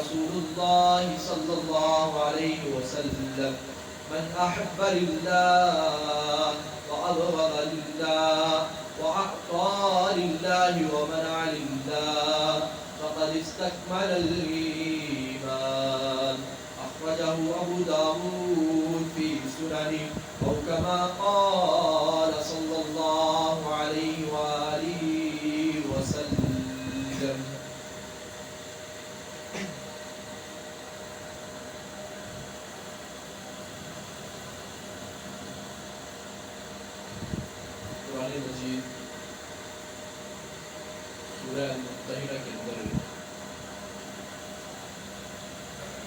رسول الله صلى الله عليه وسلم من أحب لله وأبغض لله وأعطى لله ومنع لله فقد استكمل الإيمان. أخرجه أبو داود في سننه أو كما قال صلى الله عليه وآله وسلم. قرآن مجید سورہ الممتحنہ کے اندر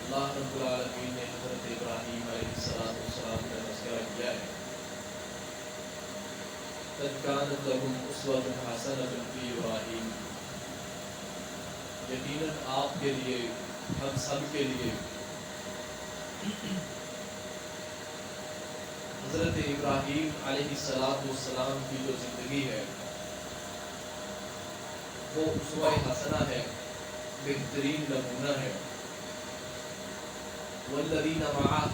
اللہ رب العالمین نے حضرت ابراہیم علیہ السلام کا تذکرہ کیا ہے. قد كانت لهم اسوۃ حسنۃ فی ابراہیم. یقیناً آپ کے لیے، ہم سب کے لیے حضرت ابراہیم علیہ السلام کی جو زندگی ہے وہ اسوہ حسنہ ہے، بہترین نمونہ ہے. والذین معہ،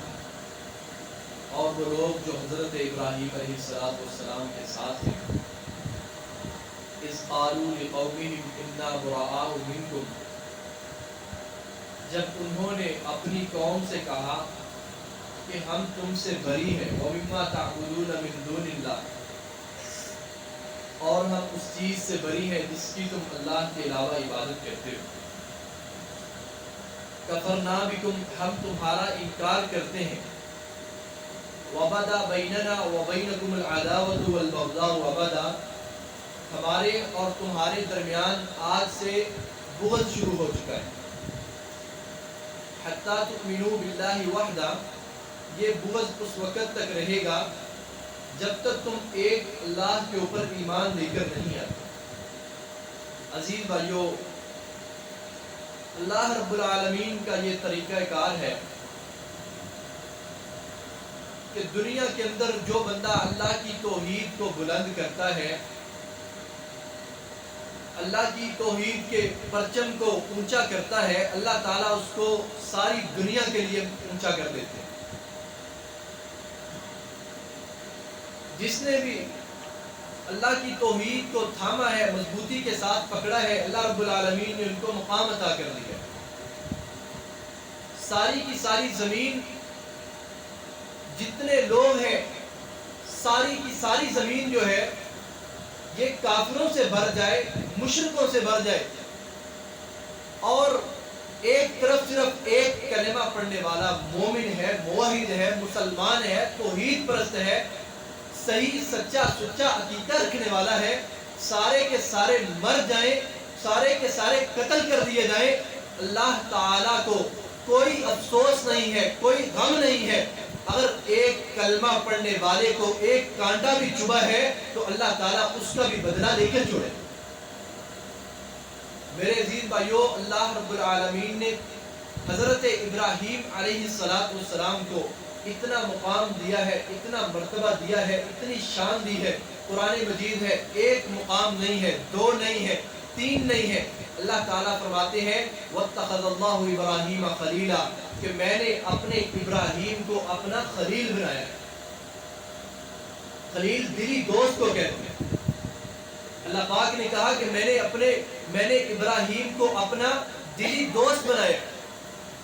اور وہ لوگ جو حضرت ابراہیم علیہ السلام کے ساتھ ہیں. اذ قالوا لقومہم انا براء منکم، جب انہوں نے اپنی قوم سے کہا کہ ہم تم سے بری ہیں. ومما تعبدون من دون اللہ، اور ہم اس چیز سے بری ہیں جس کی تم اللہ کے علاوہ عبادت کرتے ہو. کفرنا بکم، ہم تمہارا انکار کرتے ہیں. وبدا بیننا وبینکم العداوۃ والبغضاء ابدا، ہمارے اور تمہارے درمیان آج سے بغض شروع ہو چکا ہے. حتی تؤمنوا باللہ وحدہ، یہ بغض اس وقت تک رہے گا جب تک تم ایک اللہ کے اوپر ایمان لے کر نہیں آتے. عزیز بھائیو، اللہ رب العالمین کا یہ طریقہ کار ہے کہ دنیا کے اندر جو بندہ اللہ کی توحید کو بلند کرتا ہے، اللہ کی توحید کے پرچم کو اونچا کرتا ہے، اللہ تعالیٰ اس کو ساری دنیا کے لیے اونچا کر دیتے ہیں. جس نے بھی اللہ کی توحید کو تھاما ہے، مضبوطی کے ساتھ پکڑا ہے، اللہ رب العالمین نے ان کو مقام عطا کر دیا. ساری کی ساری زمین، جتنے لوگ ہیں، ساری کی ساری زمین جو ہے یہ کافروں سے بھر جائے، مشرکوں سے بھر جائے، اور ایک طرف صرف ایک کلمہ پڑھنے والا مومن ہے، موحد ہے، مسلمان ہے، توحید پرست ہے، صحیح سچا سچا عقیدہ رکھنے والا ہے، سارے کے سارے مر جائیں، سارے کے سارے قتل کر دیے جائیں، اللہ تعالیٰ کو کوئی افسوس نہیں ہے، کوئی غم نہیں ہے. اگر ایک کلمہ پڑھنے والے کو ایک کانٹا بھی چبھا ہے تو اللہ تعالیٰ اس کا بھی بدلہ لے کر چھوڑے. میرے عزیز بھائیو، اللہ رب العالمین نے حضرت ابراہیم علیہ السلام کو اتنا مقام دیا ہے، اتنا مرتبہ دیا ہے، اتنی شان دی ہے. قرآن مجید ہے، ایک مقام نہیں ہے، دو نہیں ہے، تین نہیں ہے. اللہ تعالیٰ فرماتے ہیں وَاتَّخَذَ اللَّهُ إِبْرَاهِيمَ خَلِيلًا، کہ میں نے اپنے ابراہیم کو اپنا خلیل بنایا. خلیل دلی دوست کو کہتے ہیں. اللہ پاک نے کہا کہ میں نے ابراہیم کو اپنا دلی دوست بنایا.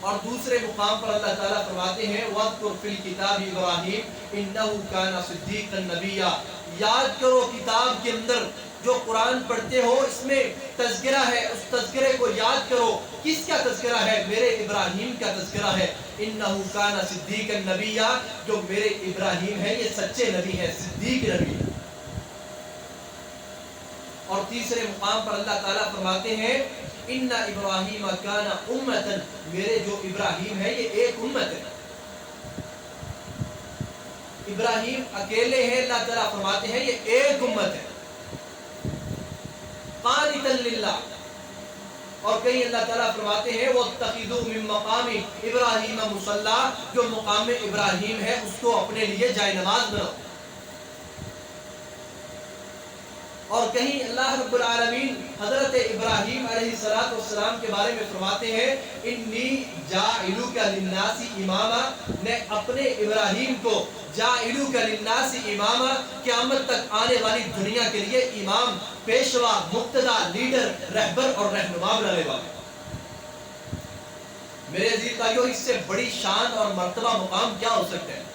اور دوسرے مقام پر اللہ تعالیٰ فرماتے ہیں وَاذْكُرْ فِي الْكِتَابِ إِبْرَاهِيمَ إِنَّهُ كَانَ صِدِّيقًا نَبِيًّا. یاد کرو کتاب کے اندر جو قرآن پڑھتے ہو، اس میں تذکرہ ہے، اس تذکرے کو یاد کرو. کس کا تذکرہ ہے؟ میرے ابراہیم کا تذکرہ ہے. إِنَّهُ كَانَ صِدِّيقًا نَبِيًّا، جو میرے ابراہیم ہے یہ سچے نبی ہیں، صدیق نبی ہیں. اور تیسرے مقام پر اللہ تعالیٰ فرماتے ہیں ان ابراہیم کان امۃ، میرے جو ابراہیم ہے یہ ایک امت ہے. ابراہیم اکیلے ہیں، اللہ تعالیٰ فرماتے ہیں یہ ایک امت ہے. قانتا للہ، اور کہیں اللہ تعالیٰ فرماتے ہیں وَاتَّخِذُوا مِن مَّقَامِ إِبْرَاهِيمَ مُصَلًّى، جو مقام ابراہیم ہے اس کو اپنے لیے جائے نماز بناؤ. اور کہیں اللہ رب العالمین حضرت ابراہیم علیہ السلام کے بارے میں فرماتے ہیں انی جاعلک للناس اماما، میں اپنے ابراہیم کو جاعلک للناس اماما، قیامت تک آنے والی دنیا کے لیے امام، پیشوا، مقتدا، لیڈر، رہبر اور رہنما بنانے والے۔ میرے عزیز بھائیو، اس سے بڑی شان اور مرتبہ مقام کیا ہو سکتا ہے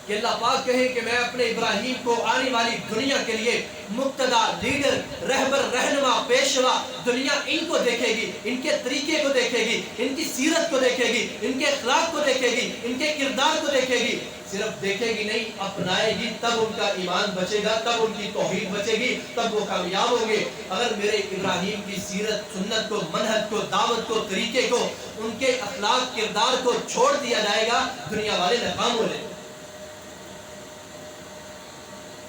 کہ اللہ پاک کہے کہ میں اپنے ابراہیم کو آنے والی دنیا کے لیے مقتدا، لیڈر، رہبر، رہنما، پیشوا، دنیا ان کو دیکھے گی، ان کے طریقے کو دیکھے گی، ان کی سیرت کو دیکھے گی، ان کے اخلاق کو دیکھے گی، ان کے کردار کو دیکھے گی۔ صرف دیکھے گی نہیں، اپنائے گی، تب ان کا ایمان بچے گا، تب ان کی توحید بچے گی، تب وہ کامیاب ہوں گے۔ اگر میرے ابراہیم کی سیرت، سنت کو، منہج کو، دعوت کو، طریقے کو، ان کے اخلاق، کردار کو چھوڑ دیا جائے گا، دنیا والے ناکام ہو جائیں گے۔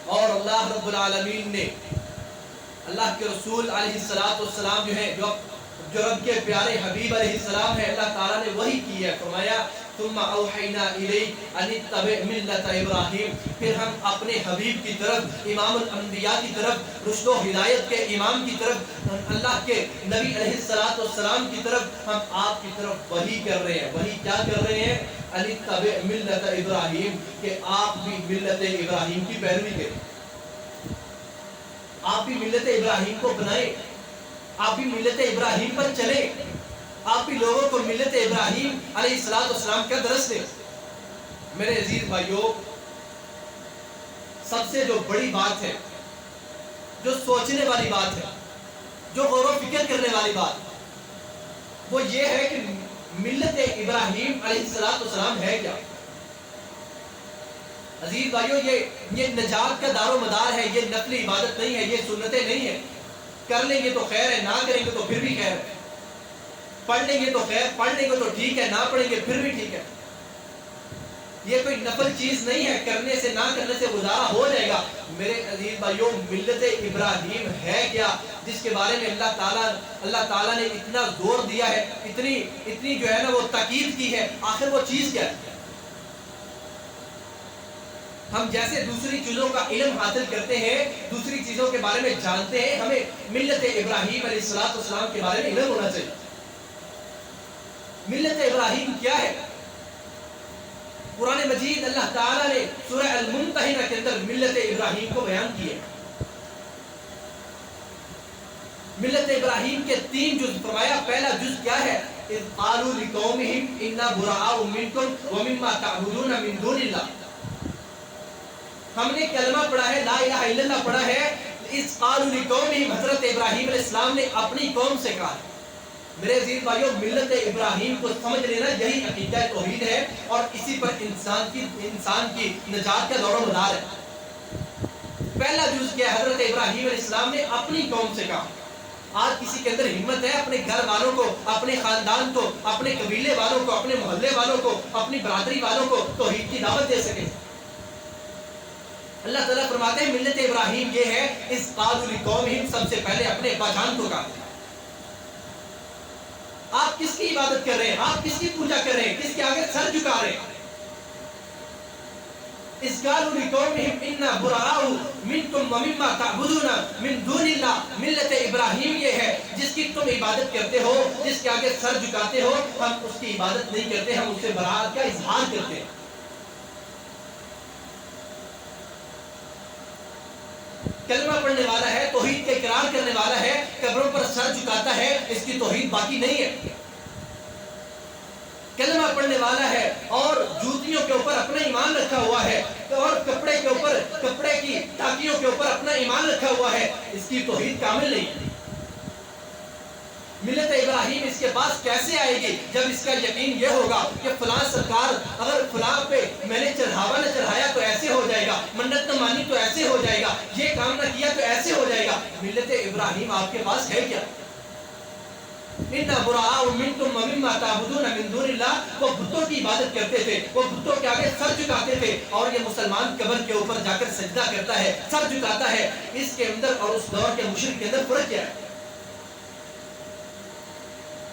اور اللہ رب العالمین نے اللہ کے رسول علیہ السلام جو ہے، جو رب کے پیارے حبیب علیہ السلام ہے، اللہ تعالیٰ نے وہی کی ہے۔ فرمایا ثم اوحینا الیک ان اتبع ملت ابراہیم، پھر ہم اپنے حبیب کی طرف، امام الانبیاء کی طرف، رشد و ہدایت کے امام کی طرف، اللہ کے نبی علیہ السلام کی طرف، ہم آپ کی طرف وحی کر رہے ہیں۔ وحی کیا کر رہے ہیں؟ ان اتبع ملت ابراہیم، کہ آپ بھی ملت ابراہیم کی پیروی کریں، آپ بھی ملت ابراہیم کو بنائیں، آپ بھی ملت ابراہیم پر چلیں، آپ بھی لوگوں کو ملت ابراہیم علیہ السلام کا درس دیں۔ میرے عزیز بھائیوں، سب سے جو بڑی بات ہے، جو سوچنے والی بات ہے، جو غور و فکر کرنے والی بات، وہ یہ ہے کہ ملت ابراہیم علیہ السلام ہے کیا؟ عزیز بھائیوں، یہ نجات کا دار و مدار ہے، یہ نفلی عبادت نہیں ہے، یہ سنتیں نہیں ہیں۔ کر لیں گے تو خیر ہے، نہ کریں گے تو پھر بھی خیر ہے۔ پڑھ لیں گے تو خیر، پڑھ لیں گے تو ٹھیک ہے، نہ پڑھیں گے پھر بھی ٹھیک ہے۔ یہ کوئی نفل چیز نہیں ہے، کرنے سے نہ کرنے سے گزارا ہو جائے گا۔ میرے عزیز بھائیوں، ملت ابراہیم ہے کیا، جس کے بارے میں اللہ تعالیٰ نے اتنا زور دیا ہے، اتنی جو ہے نا وہ تاکید کی ہے، آخر وہ چیز کیا ہے؟ ہم جیسے دوسری چیزوں کا علم حاصل کرتے ہیں، دوسری چیزوں کے بارے میں جانتے ہیں، ہمیں ملت ابراہیم علیہ السلام کے بارے میں علم ہونا چاہیے۔ ملت ابراہیم کیا ہے؟ قرآن مجید اللہ تعالیٰ نے سورہ الممتحنہ کے اندر ملت ابراہیم کو بیان کیا ہے۔ ملت ابراہیم کے 3 جز فرمایا۔ پہلا جز کیا ہے؟ اذ قالوا لقومهم انا براء منکم ومما تعبدون من دون اللہ۔ ہم نے کلمہ پڑھا ہے، لا الہ الا اللہ پڑھا ہے۔ اذ قالوا لقومهم، حضرت ابراہیم علیہ السلام نے اپنی قوم سے کہا۔ میرے عزیز بھائیوں، ملت ابراہیم کو سمجھ لینا یہی عقیدہ توحید ہے، اور اسی پر انسان کی نجات کا دور و مدار ہے۔ پہلا جز کیا؟ حضرت ابراہیم علیہ السلام نے اپنی قوم سے کہا۔ آج کسی کے اندر ہمت ہے اپنے گھر والوں کو، اپنے خاندان کو، اپنے قبیلے والوں کو، اپنے محلے والوں کو، اپنی برادری والوں کو توحید کی دعوت دے سکے؟ اللہ تعالیٰ فرماتے ہیں ملت ابراہیم یہ ہے، اس قالوا لقومہم، سب سے پہلے اپنے ابا جان کو کہا۔ آپ کس کی عبادت کر رہے ہیں؟ آپ کس کی پوجا کر رہے ہیں؟ کس کے آگے سر جھکا رہے ہیں؟ اس قالوا لقومہم انا براء منکم ومما تعبدون من دون اللہ، ملت ابراہیم یہ ہے جس کی تم عبادت کرتے ہو، جس کے آگے سر جھکاتے ہو، ہم اس کی عبادت نہیں کرتے، ہم اس سے براءت کا اظہار کرتے ہیں۔ کلمہ پڑھنے والا ہے، توحید کا اقرار کرنے والا ہے، قبروں پر سر جھکاتا ہے، اس کی توحید باقی نہیں ہے۔ کلمہ پڑھنے والا ہے اور جوتیوں کے اوپر اپنا ایمان رکھا ہوا ہے، اور کپڑے کی ٹاکیوں کے اوپر اپنا ایمان رکھا ہوا ہے، اس کی توحید کامل نہیں ہے۔ ملت ابراہیم اس کے پاس کیسے آئے گی؟ جب اس کا یقین یہ ہوگا کہ فلاں سرکار اگر فلاں پہ میں نے چڑھاوا نہ چڑھایا تو ایسے ہو جائے گا، منت نہ مانی تو ایسے ہو جائے گا، یہ کام نہ کیا تو ایسے ہو جائے گا۔ ملت ابراہیم آپ کے پاس ہے کیا؟ انا براء منکم ومما تعبدون من دون اللہ، وہ بتوں کی عبادت کرتے تھے، وہ بتوں کے آگے سر جھکاتے تھے، اور یہ مسلمان قبر کے اوپر جا کر سجدہ کرتا ہے، سر جھکاتا ہے۔ اس کے اندر اور اس دور کے مشرک کے اندر فرق کیا ہے؟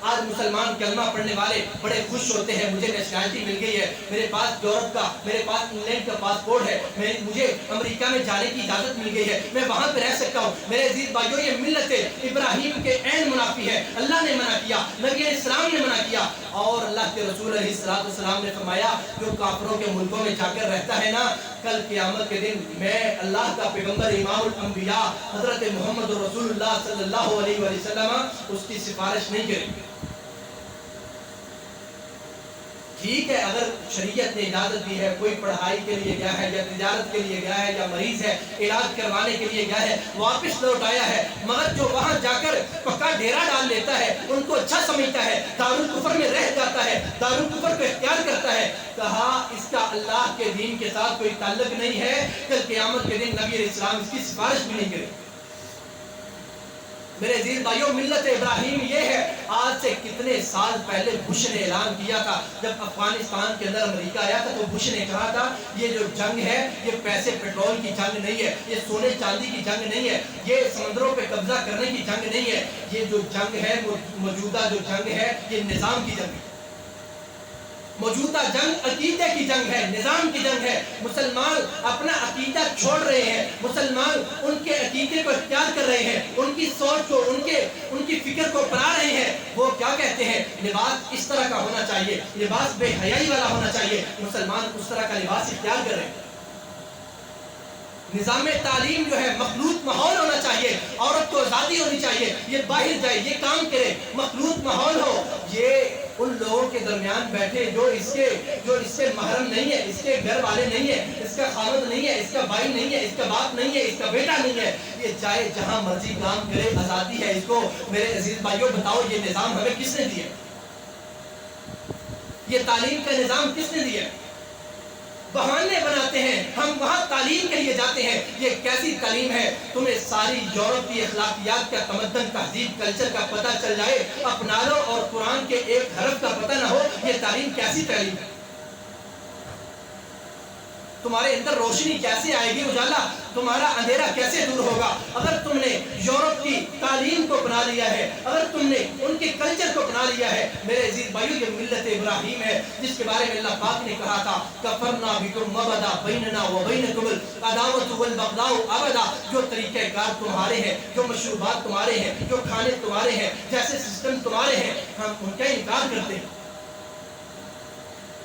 آج مسلمان کلمہ پڑھنے والے بڑے خوش ہوتے ہیں، مجھے نیشنلٹی مل گئی ہے، میرے پاس یورپ کا، میرے پاس انگلینڈ کا پاسپورٹ ہے، مجھے امریکہ میں جانے کی اجازت مل گئی ہے، میں وہاں پہ رہ سکتا ہوں۔ میرے عزیز بھائیو، یہ ملت ابراہیم کے عین منافی ہے۔ اللہ نے منع کیا، نبی علیہ السلام نے منع کیا، اور اللہ کے رسول علیہ السلام نے فرمایا جو کافروں کے ملکوں میں جا کر رہتا ہے نا، کل قیامت کے دن میں اللہ کا پیغمبر امام الانبیاء حضرت محمد رسول اللہ صلی اللہ علیہ وسلم اس کی سفارش نہیں کریں گے۔ ٹھیک ہے، اگر شریعت نے اجازت دی ہے، کوئی پڑھائی کے لیے گیا ہے یا تجارت کے لیے گیا ہے یا مریض ہے علاج کروانے کے لیے گیا ہے، واپس لوٹ آیا ہے، مگر جو وہاں جا کر پکا ڈیرا ڈال لیتا ہے، ان کو اچھا سمجھتا ہے، دارالکفر میں رہ جاتا ہے، دارالکفر کو اختیار کرتا ہے، کہا اس کا اللہ کے دین کے ساتھ کوئی تعلق نہیں ہے، کل قیامت کے دن نبی علیہ السلام اس کی سفارش بھی نہیں کرے۔ میرے عزیز بھائیوں، ملت ابراہیم یہ ہے۔ آج سے کتنے سال پہلے بش نے اعلان کیا تھا، جب افغانستان کے اندر امریکہ آیا تھا تو بش نے کہا تھا یہ جو جنگ ہے یہ پیسے پیٹرول کی جنگ نہیں ہے، یہ سونے چاندی کی جنگ نہیں ہے، یہ سمندروں پہ قبضہ کرنے کی جنگ نہیں ہے، یہ جو جنگ ہے موجودہ جو جنگ ہے یہ نظام کی جنگ ہے، موجودہ جنگ عقیدے کی جنگ ہے، نظام کی جنگ ہے۔ مسلمان اپنا عقیدہ چھوڑ رہے ہیں، مسلمان ان کے عقیدے کو اختیار کر رہے ہیں، ان کی سوچ کو، ان کی فکر کو اپنا رہے ہیں۔ وہ کیا کہتے ہیں؟ لباس اس طرح کا ہونا چاہیے، لباس بے حیائی والا ہونا چاہیے۔ مسلمان اس طرح کا لباس اختیار کر رہے ہیں۔ نظام تعلیم جو ہے مخلوط ماحول ہونا چاہیے، عورت کو آزادی ہونی چاہیے، یہ باہر جائے، یہ کام کرے، مخلوط ماحول ہو۔ یہ ان لوگوں کے درمیان بیٹھے جو اس سے محرم نہیں ہے، اس کے گھر والے نہیں ہے، اس کا خاوند نہیں ہے، اس کا بھائی نہیں ہے، اس کا باپ نہیں ہے، اس کا بیٹا نہیں ہے، یہ چاہے جہاں مرضی کام کرے، آزادی ہے اس کو۔ میرے عزیز بھائیوں بتاؤ یہ نظام ہمیں کس نے دیا؟ یہ تعلیم کا نظام کس نے دیا؟ بہانے بناتے ہیں، ہم وہاں تعلیم کے لیے جاتے ہیں۔ یہ کیسی تعلیم ہے؟ تمہیں ساری یورپ کی اخلاقیات کا، تمدن، تہذیب، کلچر کا پتہ چل جائے، اپنا لو، اور قرآن کے ایک حرف کا پتہ نہ ہو، یہ تعلیم کیسی تعلیم ہے؟ تمہارے اندر روشنی کیسے آئے گی؟ اجالا تمہارا اندھیرا کیسے دور ہوگا؟ اگر تم نے یورپ کی تعلیم کو اپنا لیا ہے، اگر تم نے ان کے کلچر کو اپنا لیا ہے۔ میرے عزیز بھائیو، یہ ملت ابراہیم ہے جس کے بارے میں اللہ پاک نے کہا تھا کفرنا بکم وبدا بیننا وبینکم العداوۃ والبغضاء ابدا۔ جو طریقہ کار تمہارے ہیں، جو مشروبات تمہارے ہیں، جو کھانے تمہارے ہیں، جیسے سسٹم تمہارے ہیں، ہم ان کا انکار کرتے ہیں۔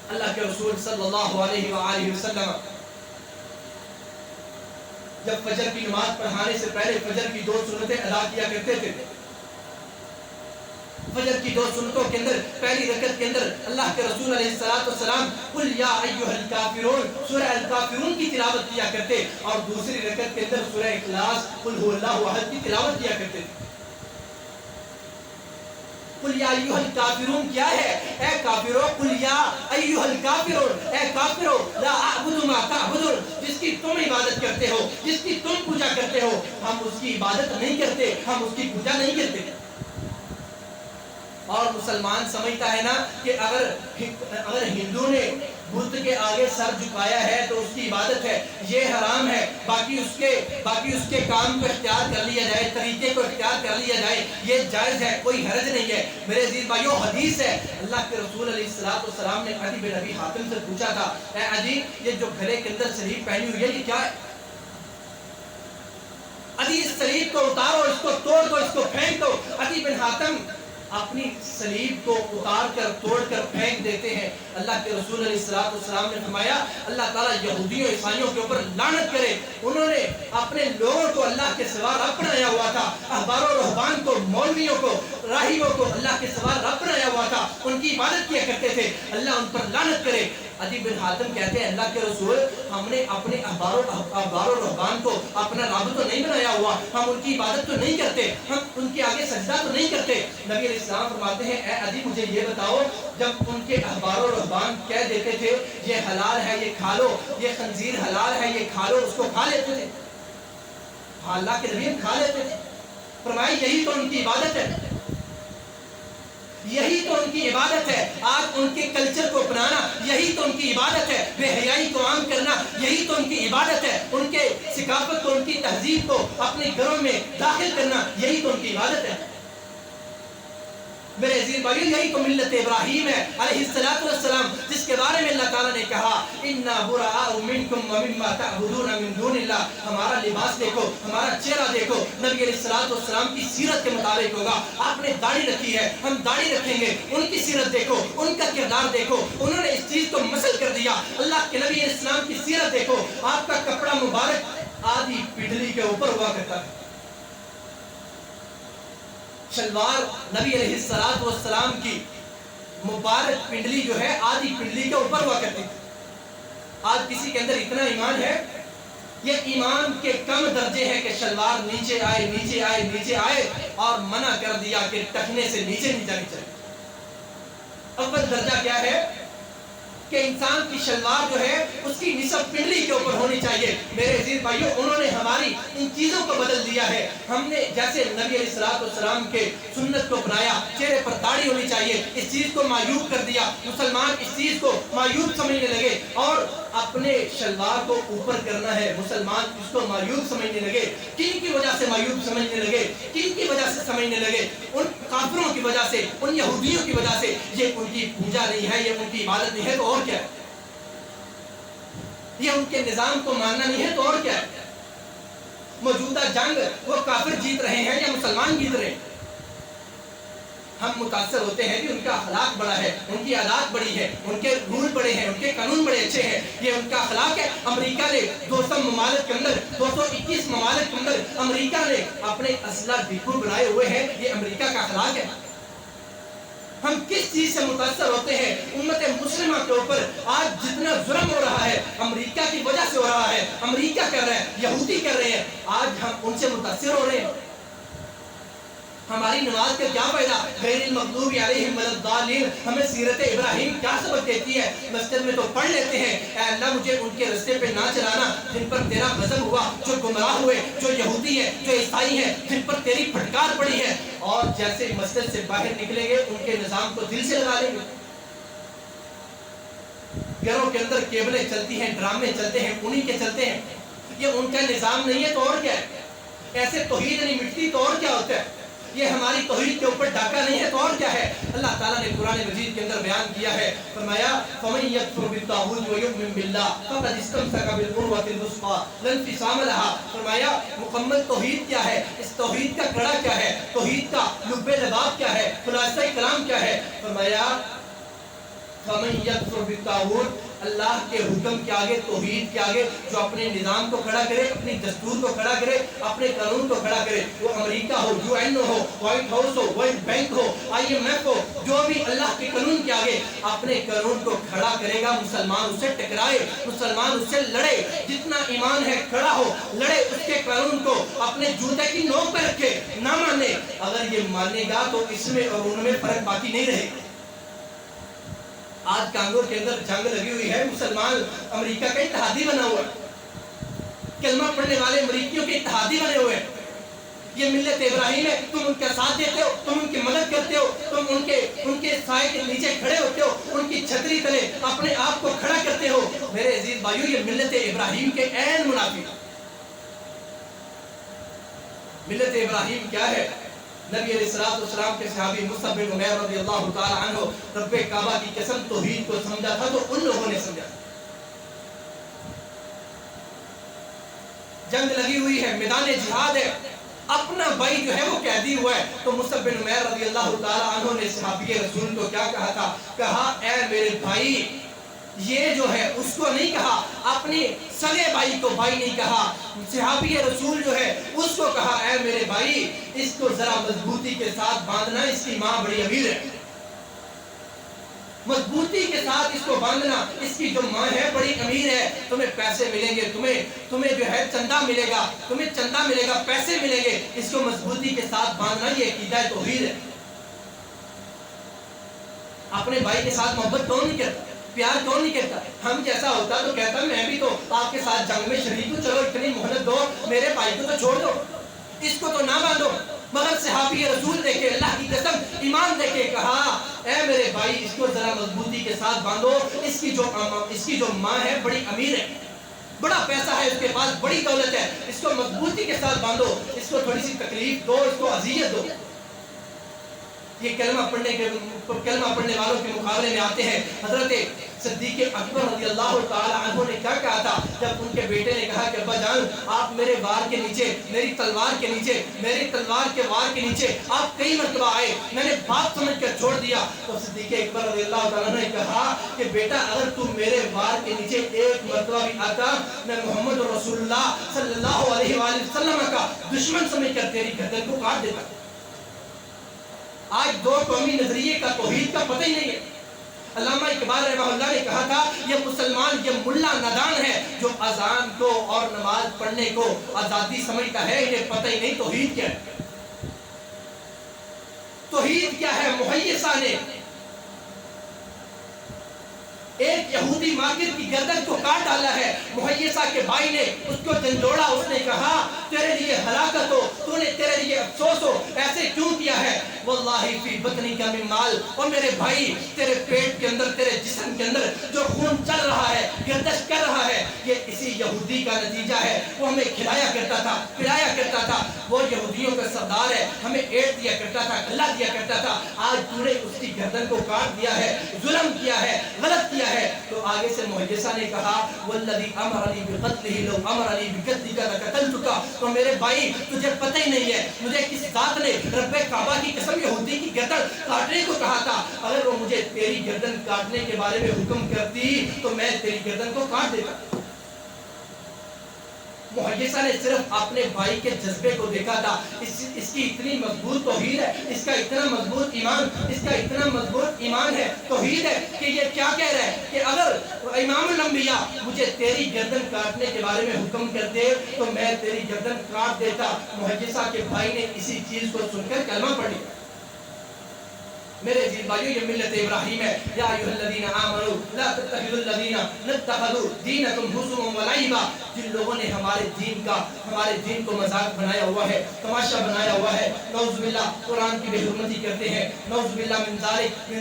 اللہ کے رسول صلی اللہ علیہ وآلہ وسلم جب فجر کی نماز پڑھانے سے پہلے فجر کی 2 سنتیں ادا کیا کرتے تھے۔ فجر کی 2 سنتوں کے اندر پہلی رکعت کے اندر اللہ کے رسول علیہ السلام قل یا ایھا الکافرون سورہ الکافرون کی تلاوت کیا کرتے، اور دوسری رکعت کے اندر سورہ اخلاص قل ھو اللہ احد کی تلاوت کیا کرتے تھے۔ قل یا ایھا الکافرون کیا ہے؟ اے کافرو، قل یا ایھا الکافرون، اے کافرو، لا اعبد ما تعبدون، جس کی تم عبادت کرتے ہو، جس کی تم پوجا کرتے ہو، ہم اس کی عبادت نہیں کرتے، ہم اس کی پوجا نہیں کرتے۔ اور مسلمان سمجھتا ہے نا کہ اگر ہندو نے بت کے آگے سر جھکایا ہے تو اس کی عبادت ہے، یہ حرام ہے، باقی اس کے کام کو اختیار کر لیا جائے، طریقے کو اختیار کر لیا جائے، یہ جائز ہے، کوئی حرج نہیں ہے۔ میرے عزیز بھائیو، حدیث ہے، اللہ کے رسول علیہ السلام نے عدی بن ابی حاتم سے پوچھا تھا، اے عدی، یہ جو گلے کے اندر سلیب پہنی ہوئی ہے یہ کیا ہے؟ عدی، اس سلیب کو اتارو، اس کو توڑ دو، اس کو پھینک دو۔ عدی بن حاتم اپنی سلیب کو اتار کر توڑ کر پھینک دیتے ہیں۔ اللہ کے رسول علیہ السلام نے فرمایا اللہ تعالیٰ یہودیوں عیسائیوں کے اوپر لعنت کرے، انہوں نے اپنے لوگوں کو اللہ کے سوا رب بنایا ہوا تھا، احبار و رہبان کو، مولویوں کو، راہبوں کو اللہ کے سوا رب بنایا ہوا تھا، ان کی عبادت کیا کرتے تھے، اللہ ان پر لعنت کرے۔ عدی بن حاتم کہتے ہیں اللہ کے رسول، ہم نے اپنے احبار و رہبان کو اپنا رب تو نہیں بنایا ہوا، ہم ان کی عبادت تو نہیں کرتے، ہم ان کے آگے سجدہ تو نہیں کرتے۔ نبی علیہ السلام فرماتے ہیں اے عدی، مجھے یہ بتاؤ، جب ان کے احبار و رہبان کہہ دیتے تھے یہ حلال ہے یہ کھا لو، یہ خنزیر حلال ہے یہ کھا لو، اس کو کھا لیتے تھے؟ اللہ کے نبی کھا لیتے تھے۔ فرمایا یہی تو ان کی عبادت ہے، یہی تو ان کی عبادت ہے۔ آج ان کے کلچر کو اپنانا یہی تو ان کی عبادت ہے، بے حیائی کو عام کرنا یہی تو ان کی عبادت ہے، ان کے ثقافت کو، ان کی تہذیب کو اپنے گھروں میں داخل کرنا یہی تو ان کی عبادت ہے۔ میرے عزیز بھائیو یہی تو ملت ابراہیم ہے علیہ السلام، جس کے بارے میں اللہ تعالیٰ نے کہا اِنَّا بُرَآءُ مِنْكُمْ وَمِمَّا تَعْبُدُونَ مِن دُونِ اللَّهِ، ہمارا لباس دیکھو، ہمارا چہرہ دیکھو، نبی علیہ السلام کی سیرت کے مطابق ہوگا۔ آپ نے داڑھی رکھی ہے، ہم داڑھی رکھیں گے، ان کی سیرت دیکھو، ان کا کردار دیکھو، انہوں نے اس چیز کو مسل کر دیا۔ اللہ کے نبی علیہ السلام کی سیرت دیکھو، آپ کا کپڑا مبارک آدھی پنڈلی کے اوپر ہوا کرتا ہے، شلوار نبی علیہ السلام کی مبارک پنڈلی جو ہے آدھی پنڈلی کے اوپر ہوا کرتی تھی۔ آج کسی کے اندر اتنا ایمان ہے، یہ ایمان کے کم درجے ہے کہ شلوار نیچے آئے نیچے آئے نیچے آئے، اور منع کر دیا کہ ٹخنے سے نیچے نہیں جانی چاہیے۔ اول درجہ کیا ہے کہ انسان کی شلوار جو ہے اس کی نصف پنڈلی کے اوپر ہونی چاہیے۔ میرے عزیز بھائیو انہوں نے ہماری ان چیزوں کو بدل دیا ہے۔ ہم نے جیسے نبی علیہ السلام کے سنت کو بنایا، چہرے پر داڑھی ہونی چاہیے، اس چیز کو معیوب کر دیا۔ مسلمان اس چیز کو معیوب سمجھنے لگے اور اپنے شلوار کو اوپر کرنا ہے، مسلمان اس کو معیوب سمجھنے لگے۔ کن کی وجہ سے معیوب سمجھنے لگے؟ کن کی وجہ سے سمجھنے لگے؟ ان کافروں کی وجہ سے، ان یہودیوں کی وجہ سے۔ یہ ان کی پوجا نہیں ہے، یہ ان کی عبادت نہیں ہے تو اور کیا ہے؟ یہ ان کے نظام کو ماننا نہیں ہے تو اور کیا ہے؟ موجودہ جنگ وہ کافر جیت رہے ہیں یا مسلمان جیت رہے ہیں؟ ہم متاثر ہوتے ہیں کہ ان کا اخلاق بڑا ہے، ان کی عادات بڑی ہے، ان کے رول بڑے ہیں، ان کے قانون بڑے اچھے ہیں، یہ ان کا اخلاق ہے۔ امریکہ نے 200 ممالک کے اندر، 221 ممالک کے اندر امریکہ نے اپنے اسلحہ ڈپو بنائے ہوئے ہیں، یہ امریکہ کا اخلاق ہے۔ ہم کس چیز سے متاثر ہوتے ہیں؟ امت مسلمہ کے اوپر آج جتنا ظلم ہو رہا ہے امریکہ کی وجہ سے ہو رہا ہے، امریکہ کر رہے ہیں، یہودی کر رہے ہیں، آج ہم ان سے متاثر ہو رہے ہیں۔ ہماری نماز کا کیا فائدہ؟ غیر المغضوب علیہم ولا الضالین، ہمیں سیرت ابراہیم کیا سبق دیتی ہے؟ مسجد میں تو پڑھ لیتے ہیں اے اللہ مجھے ان کے رستے پہ نہ چلانا جن پر تیرا غضب ہوا، جو گمراہ ہوئے، جو یہودی ہیں، جو عیسائی ہیں، جن پر تیری پھٹکار پڑی ہے، اور جیسے مسجد سے باہر نکلیں گے ان کے نظام کو دل سے لگا لیں گے۔ گھروں کے اندر کیبلیں چلتی ہیں، ڈرامے چلتے ہیں، انہی کے چلتے ہیں، یہ ان کا نظام نہیں ہے تو اور کیا ہے؟ ایسے توحید نہیں مٹتی تو اور کیا ہوتا ہے؟ یہ ہماری توحید کے اوپر ڈاکہ نہیں ہے تو اور کیا ہے؟ اللہ تعالیٰ نے قرآن مجید کے اندر بیان کیا ہے، فرمایا فَمَن يَكْفُرْ بِالطَّاغُوتِ وَيُؤْمِن بِاللَّهِ فَقَدِ اسْتَمْسَكَ بِالْعُرْوَةِ الْوُثْقَىٰ لَا انفِصَامَ لَهَا۔ فرمایا مکمل توحید کیا ہے، اس توحید کا کڑا کیا ہے، توحید کا لب لباب کیا ہے، خلاصہ کلام کیا ہے؟ فرمایا فَمَن يَكْفُرْ بِالطَّاغُوتِ، اللہ کے حکم کے آگے، توحید کے آگے جو اپنے نظام کو کھڑا کرے، اپنی دستور کو کھڑا کرے، اپنے قانون کو کھڑا کرے، وہ امریکہ ہو، UN ہو، وائٹ ہاؤس ہو، ورلڈ بینک ہو، IMF ہو، جو بھی اللہ کے قانون کے آگے اپنے قانون کو کھڑا کرے گا، مسلمان اس سے ٹکرائے، مسلمان اس سے لڑے، جتنا ایمان ہے کھڑا ہو، لڑے، اس کے قانون کو اپنے جوتے کی نوک پہ رکھے، نہ مانے۔ اگر یہ مانے گا تو اس میں اور ان میں فرق باقی نہیں رہے گا۔ آج کانگو کے اندر جنگ لگی ہوئی ہے، مسلمان امریکہ کا اتحادی بنا ہوا ہے، کلمہ پڑھنے والے امریکیوں کے اتحادی بنے ہوئے ہیں۔ یہ ملت ابراہیم ہے، تم ان کا ساتھ دیتے ہو، تم ان کی مدد کرتے ہو، تم ان کے سائے کے نیچے کھڑے ہوتے ہو، ان کی چھتری تلے اپنے آپ کو کھڑا کرتے ہو۔ میرے عزیز بھائیو یہ ملت ابراہیم کے عین منافق۔ ملت ابراہیم کیا ہے؟ نبی علیہ السلام کے صحابی مصعب بن عمیر رضی اللہ تعالی عنہ رب کعبہ کی قسم توحید کو سمجھا تھا تو ان لوگوں نے سمجھا۔ جنگ لگی ہوئی ہے، میدان جہاد ہے، اپنا بھائی جو ہے وہ قیدی ہوا ہے، تو مصعب بن عمیر رضی اللہ تعالی عنہ نے صحابی رسول کو کیا کہا تھا؟ کہا اے میرے بھائی، یہ جو ہے اس کو نہیں کہا، اپنے سگے بھائی کو بھائی نہیں کہا، صحابی رسول جو ہے اس کو کہا اے میرے بھائی اس کو ذرا مضبوطی کے ساتھ باندھنا، اس کی ماں بڑی امیر ہے، مضبوطی کے ساتھ اس کو باندھنا، اس کی جو ماں ہے بڑی امیر ہے، تمہیں پیسے ملیں گے، تمہیں جو ہے چندہ ملے گا، تمہیں چندہ ملے گا، پیسے ملیں گے، اس کو مضبوطی کے ساتھ باندھنا، یہ عقیدہ توحید ہے۔ اپنے بھائی کے ساتھ محبت کون نہیں کرتا، پیار کون نہیں کرتا؟ ہم جیسا ہوتا تو کہتا میں بھی تو آپ کے ساتھ جنگ میں شریک ہوں، چلو اتنی مہلت دو، میرے بھائی کو تو چھوڑ دو، اس کو تو نہ باندھو۔ مگر صحابی رسول دیکھے، اللہ کی قسم ایمان دیکھے، کہا اے میرے بھائی اس کو ذرا مضبوطی کے ساتھ باندھو، اس کی جو ماں ہے بڑی امیر ہے، بڑا پیسہ ہے اس کے پاس، بڑی دولت ہے، اس کو مضبوطی کے ساتھ باندھو، اس کو تھوڑی سی تکلیف دو، اس کو اذیت دو۔ یہ کلمہ پڑھنے والوں کے مقابلے میں آتے ہیں. حضرت صدیق اکبر رضی اللہ تعالی عنہ نے کیا کہا تھا جب ان کے بیٹے نے کہا کہ ابا جان آپ میرے وار کے نیچے، میری تلوار کے نیچے، میری تلوار کے وار کے نیچے آپ کئی مرتبہ آئے، میں نے بات سمجھ کر چھوڑ دیا. تو صدیق اکبر رضی اللہ تعالیٰ نے کہا کہ بیٹا اگر تم میرے وار کے نیچے ایک مرتبہ بھی آتا، میں محمد رسول اللہ صلی اللہ علیہ وآلہ وسلم کا دشمن سمجھ کر تیری گردن کو کاٹ دیتا. آج دو قومی نظریے کا توحید کا پتہ ہی نہیں ہے. علامہ اقبال رحمہ اللہ نے کہا تھا یہ مسلمان، یہ ملا نادان ہے جو اذان کو اور نماز پڑھنے کو آزادی سمجھتا ہے، انہیں پتہ ہی نہیں توحید کیا ہے. توحید کیا ہے؟ محیصہ نے ایک یہودی ماکر کی گردن کو کاٹ ڈالا ہے. محیصہ کے بھائی نے اس کو جھنجھوڑا، اس نے کہا تیرے لیے ہلاکت ہو، تو نے تیرے لیے افسوس ہو، ایسے کیوں کیا ہے؟ واللہ فی بطنی کا من مال، اور میرے بھائی تیرے پیٹ کے اندر، تیرے جسم کے اندر جو خون چل رہا ہے، گردش کر رہا ہے، یہ اسی یہودی کا نتیجہ ہے. وہ ہمیں کھلایا کرتا تھا، پلایا کرتا تھا، وہ یہودیوں کا سردار ہے، ہمیں ایٹ دیا کرتا تھا، کھلا دیا کرتا تھا. آج تو نے اس کی گردن کو کاٹ دیا ہے، ظلم کیا ہے، غلط کیا ہے. تو آگے سے محیصہ نے کہا والذی امرنی بقتلہ لو امرنی بقتلک لقتلتک. تو میرے بھائی تجھے پتہ ہی نہیں ہے مجھے کس ذات نے رب کعبہ کی قسم یہودی کی گردن کاٹنے کو کہا تھا. اگر وہ مجھے تیری گردن کاٹنے کے بارے میں حکم کرتی تو میں تیری گردن کو کاٹ دیتا. محیصہ نے صرف اپنے بھائی کے جذبے کو دیکھا تھا. اس کی اتنی مضبوط توحید ہے، اس کا اتنا مضبوط ایمان، اس کا اتنا مضبوط ایمان ہے، توحید ہے کہ یہ کیا کہہ رہا ہے کہ اگر امام الانبیاء مجھے تیری گردن کاٹنے کے بارے میں حکم کرتے تو میں تیری گردن کاٹ دیتا. محیصہ کے بھائی نے اسی چیز کو سن کر کلمہ پڑھ لیا. میرے عزیز بھائیو یہ ملت ابراہیم ہے. یا ایھا الذین آمنوا لا تتخذوا الذین اتخذوا دینکم ہزوا ولعبا. جن لوگوں نے ہمارے دین کو مذاق بنایا ہوا ہے، تماشا بنایا ہوا ہے، نعوذ باللہ قرآن کی بے حرمتی کرتے ہیں، نعوذ باللہ من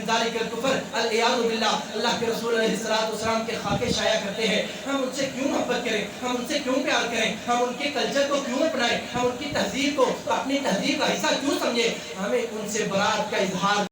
ذالک الکفر، العیاذ باللہ اللہ کے رسول علیہ الصلوۃ والسلام کے خاکے شائع کرتے ہیں. ہم ان سے کیوں محبت کریں، ہم ان سے کیوں پیار کریں، ہم ان کے کلچر کو کیوں اپنائیں، ہم ان کی تہذیب کو اپنی تہذیب کا حصہ کیوں سمجھیں. ہمیں ان سے برات کا اظہار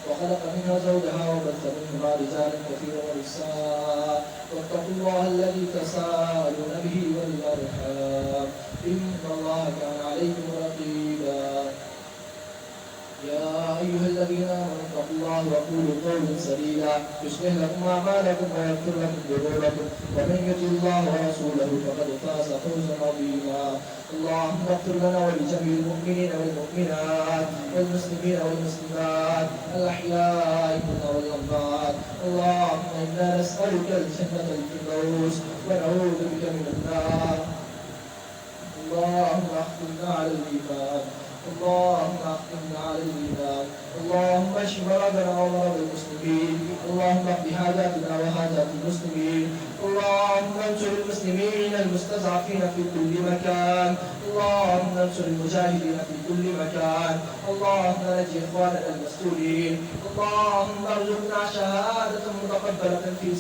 وخلق منها زوجها وبث منهما رجالا كثيرا ونساء واتقوا الله الذي تساءلون به والارحام ان الله كان عليكم رقيبا. يا ايها الذين امنوا اتقوا الله وقولوا قولا سديدا يصلح لكم اعمالكم ويغفر لكم ذنوبكم ومن يطع الله ورسوله فقد فاز فوزا عظيما. اللهم اغفر لنا ولجميع المؤمنين والمؤمنات والمسلمين والمسلمات الاحياء منهم والاموات. اللهم انا نسالك الجنه الفردوس ونعوذ بك من النار. اللهم اختمنا على الايمان، اللهم اختمنا على الايمان. اللهم اشف مرضنا ومرضى المسلمين، اللهم اقض حاجاتنا وحاجات المسلمين. اللهم انصر المسلمين المستضعفين في كل مكان، اللهم انصر المجاهدين في كل مكان. اللهم نجِ اخواننا المسؤولين. اللهم ارزقنا شهادة متقبلة في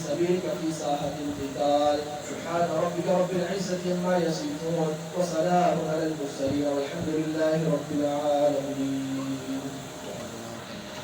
سبيلك في ساحة القتال. سبحان ربك رب العزة عما يصفون وسلام على المرسلين والحمد لله رب العالمين.